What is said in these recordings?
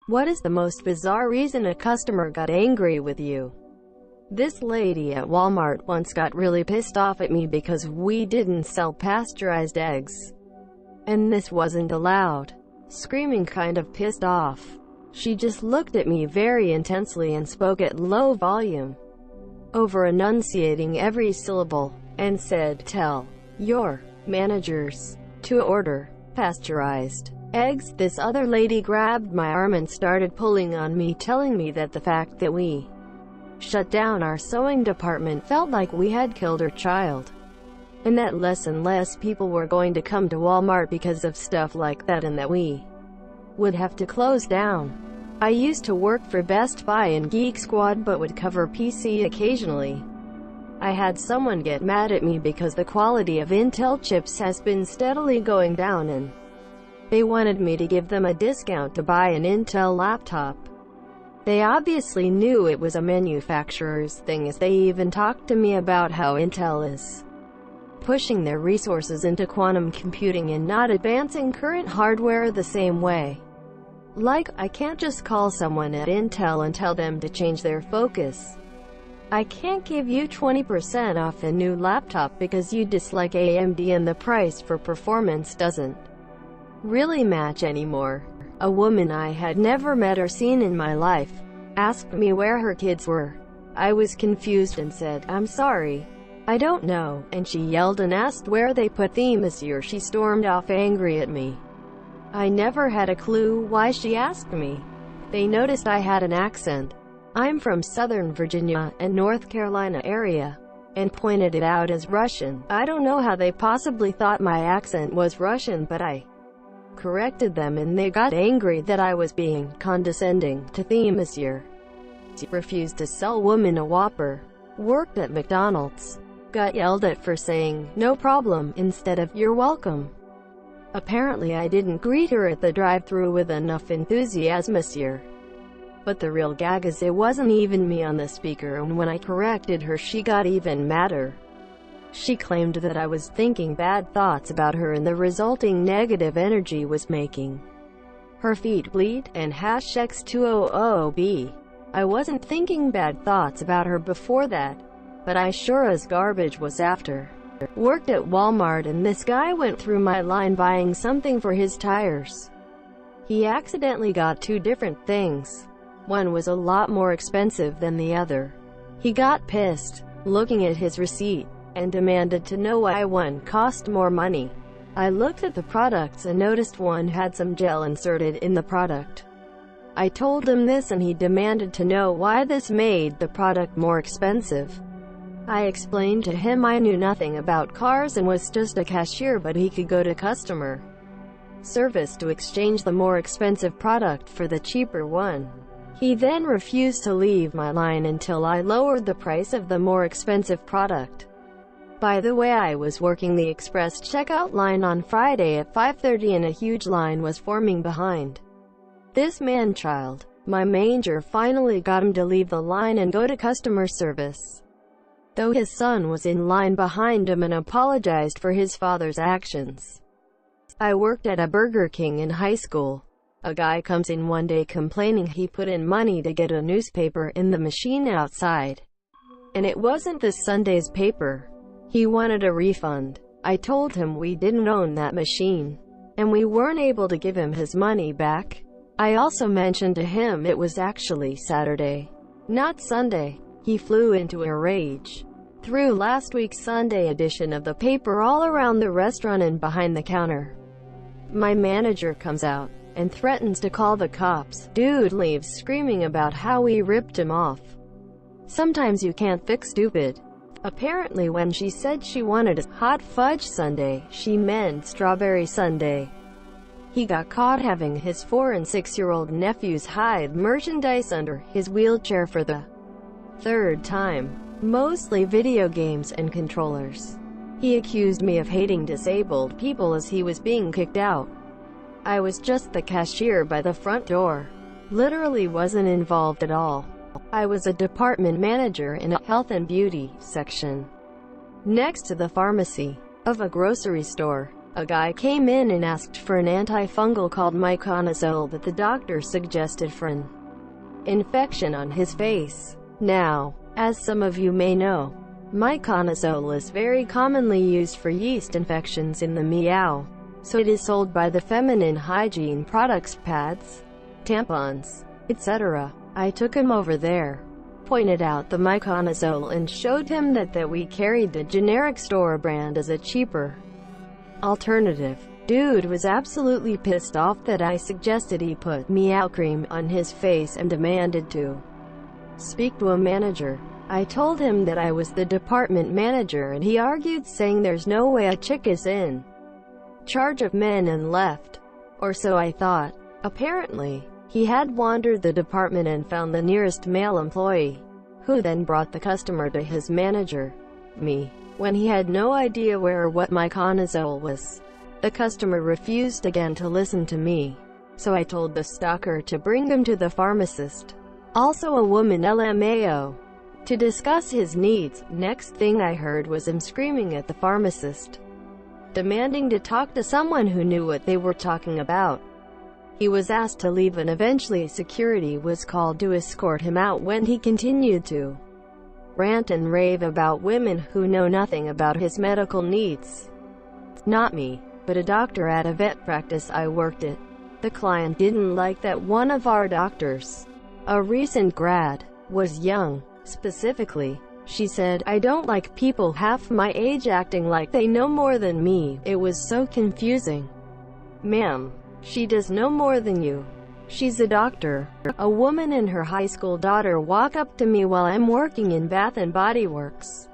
What is the most bizarre reason a customer got angry with you? This lady at Walmart once got really pissed off at me because we didn't sell pasteurized eggs, and this wasn't allowed. Screaming, kind of pissed off. She just looked at me very intensely and spoke at low volume, over enunciating every syllable, and said, "Tell your managers to order pasteurized eggs." This other lady grabbed my arm and started pulling on me, telling me that the fact that we shut down our sewing department felt like we had killed her child, and that less and less people were going to come to Walmart because of stuff like that, and that we would have to close down. I used to work for Best Buy and Geek Squad, but would cover PC occasionally. I had someone get mad at me because the quality of Intel chips has been steadily going down, and they wanted me to give them a discount to buy an Intel laptop. They obviously knew it was a manufacturer's thing, as they even talked to me about how Intel is pushing their resources into quantum computing and not advancing current hardware the same way. Like, I can't just call someone at Intel and tell them to change their focus. I can't give you 20% off a new laptop because you dislike AMD and the price for performance doesn't really match anymore. A woman I had never met or seen in my life asked me where her kids were. I was confused and said, "I'm sorry, I don't know," and she yelled and asked where they put them. Monsieur, she stormed off angry at me. I never had a clue why she asked me. They noticed I had an accent. I'm from Southern Virginia and North Carolina area, and pointed it out as Russian. I don't know how they possibly thought my accent was Russian, but I corrected them and they got angry that I was being condescending to them. Monsieur refused to sell woman a Whopper. Worked at McDonald's. Got yelled at for saying, "No problem," instead of "You're welcome." Apparently I didn't greet her at the drive-thru with enough enthusiasm, Monsieur. But the real gag is it wasn't even me on the speaker, and when I corrected her she got even madder. She claimed that I was thinking bad thoughts about her and the resulting negative energy was making her feet bleed, and #X200B. I wasn't thinking bad thoughts about her before that, but I sure as garbage was after. Worked at Walmart and this guy went through my line buying something for his tires. He accidentally got two different things. One was a lot more expensive than the other. He got pissed, looking at his receipt, and demanded to know why one cost more money. I looked at the products and noticed one had some gel inserted in the product. I told him this and he demanded to know why this made the product more expensive. I explained to him I knew nothing about cars and was just a cashier, but he could go to customer service to exchange the more expensive product for the cheaper one. He then refused to leave my line until I lowered the price of the more expensive product. By the way, I was working the express checkout line on Friday at 5:30 and a huge line was forming behind this man-child. My manager finally got him to leave the line and go to customer service, though his son was in line behind him, and apologized for his father's actions. I worked at a Burger King in high school. A guy comes in one day complaining he put in money to get a newspaper in the machine outside, and it wasn't this Sunday's paper. He wanted a refund. I told him we didn't own that machine, and we weren't able to give him his money back. I also mentioned to him it was actually Saturday, not Sunday. He flew into a rage, threw last week's Sunday edition of the paper all around the restaurant and behind the counter. My manager comes out and threatens to call the cops. Dude leaves screaming about how we ripped him off. Sometimes you can't fix stupid. Apparently when she said she wanted a hot fudge sundae, she meant strawberry sundae. He got caught having his 4- and 6-year-old nephews hide merchandise under his wheelchair for the third time, mostly video games and controllers. He accused me of hating disabled people as he was being kicked out. I was just the cashier by the front door. Literally wasn't involved at all. I was a department manager in a health and beauty section next to the pharmacy of a grocery store. A guy came in and asked for an antifungal called miconazole that the doctor suggested for an infection on his face. Now, as some of you may know, miconazole is very commonly used for yeast infections in the meow, so it is sold by the feminine hygiene products, pads, tampons, etc. I took him over there, pointed out the miconazole, and showed him that we carried the generic store brand as a cheaper alternative. Dude was absolutely pissed off that I suggested he put meow cream on his face and demanded to speak to a manager. I told him that I was the department manager, and he argued, saying there's no way a chick is in charge of men, and left. Or so I thought. Apparently, he had wandered the department and found the nearest male employee, who then brought the customer to his manager, me, when he had no idea where or what miconazole was. The customer refused again to listen to me, so I told the stalker to bring him to the pharmacist, also a woman, LMAO, to discuss his needs. Next thing I heard was him screaming at the pharmacist, demanding to talk to someone who knew what they were talking about. He was asked to leave, and eventually security was called to escort him out when he continued to rant and rave about women who know nothing about his medical needs. Not me, but a doctor at a vet practice I worked at. The client didn't like that one of our doctors, a recent grad, was young. Specifically, she said, "I don't like people half my age acting like they know more than me." It was so confusing. Ma'am, she does know more than you. She's a doctor. A woman and her high school daughter walk up to me while I'm working in Bath and Body Works.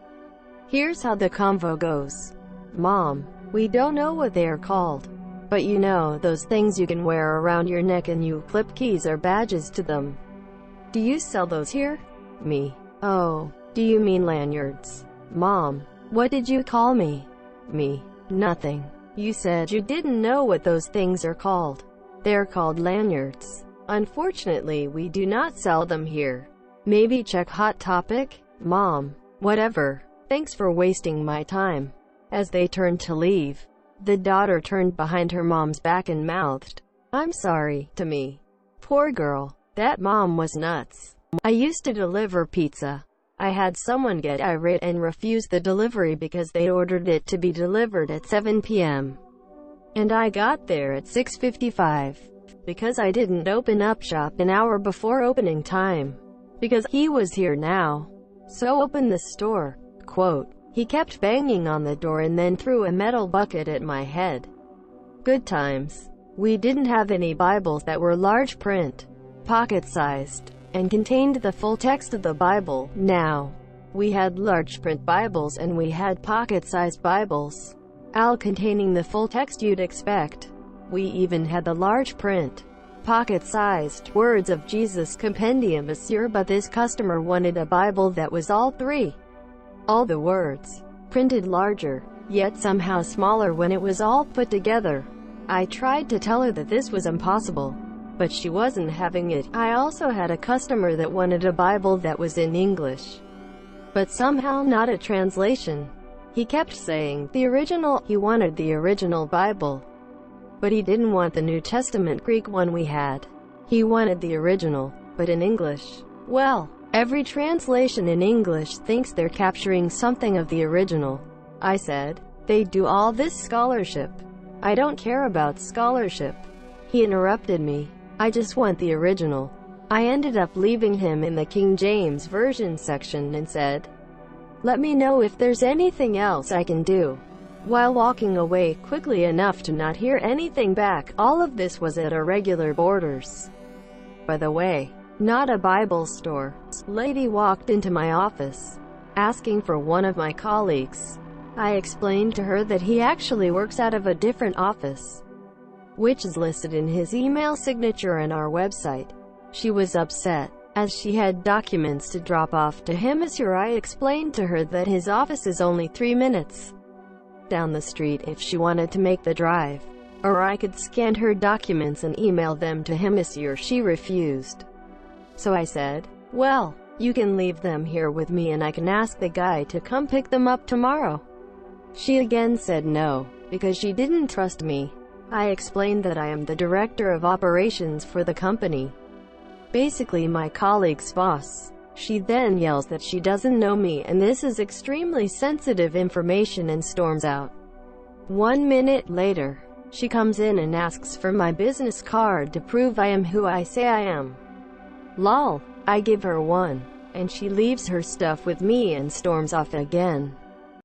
Here's how the convo goes. "Mom, we don't know what they are called, but you know, those things you can wear around your neck and you clip keys or badges to them. Do you sell those here?" Me: "Oh, do you mean lanyards?" "Mom, what did you call me?" Me: "Nothing. You said you didn't know what those things are called." "They're called lanyards. Unfortunately, we do not sell them here. Maybe check Hot Topic." "Mom, whatever. Thanks for wasting my time." As they turned to leave, the daughter turned behind her mom's back and mouthed, "I'm sorry," to me. Poor girl. That mom was nuts. I used to deliver pizza. I had someone get irate and refuse the delivery because they ordered it to be delivered at 7 p.m. and I got there at 6:55. Because I didn't open up shop an hour before opening time. Because he was here now. So open the store. Quote, "He kept banging on the door and then threw a metal bucket at my head." Good times. We didn't have any Bibles that were large print, pocket-sized, and contained the full text of the Bible. Now, we had large print Bibles and we had pocket-sized Bibles, all containing the full text you'd expect. We even had the large print, pocket-sized Words of Jesus Compendium Assure, but this customer wanted a Bible that was all three. All the words, printed larger, yet somehow smaller when it was all put together. I tried to tell her that this was impossible, but she wasn't having it. I also had a customer that wanted a Bible that was in English, but somehow not a translation. He kept saying, the original. He wanted the original Bible, but he didn't want the New Testament Greek one we had. He wanted the original, but in English. Well, every translation in English thinks they're capturing something of the original. I said, they do all this scholarship. I don't care about scholarship. He interrupted me. I just want the original. I ended up leaving him in the King James Version section and said, "Let me know if there's anything else I can do." While walking away quickly enough to not hear anything back. All of this was at a regular Borders, by the way, not a Bible store. Lady walked into my office, asking for one of my colleagues. I explained to her that he actually works out of a different office, which is listed in his email signature on our website. She was upset, as she had documents to drop off to him. I explained to her that his office is only 3 minutes down the street if she wanted to make the drive, or I could scan her documents and email them to him. She refused. So I said, "Well, you can leave them here with me and I can ask the guy to come pick them up tomorrow." She again said no, because she didn't trust me. I explained that I am the director of operations for the company, basically my colleague's boss. She then yells that she doesn't know me and this is extremely sensitive information and storms out. 1 minute later, she comes in and asks for my business card to prove I am who I say I am. Lol. I give her one, and she leaves her stuff with me and storms off again.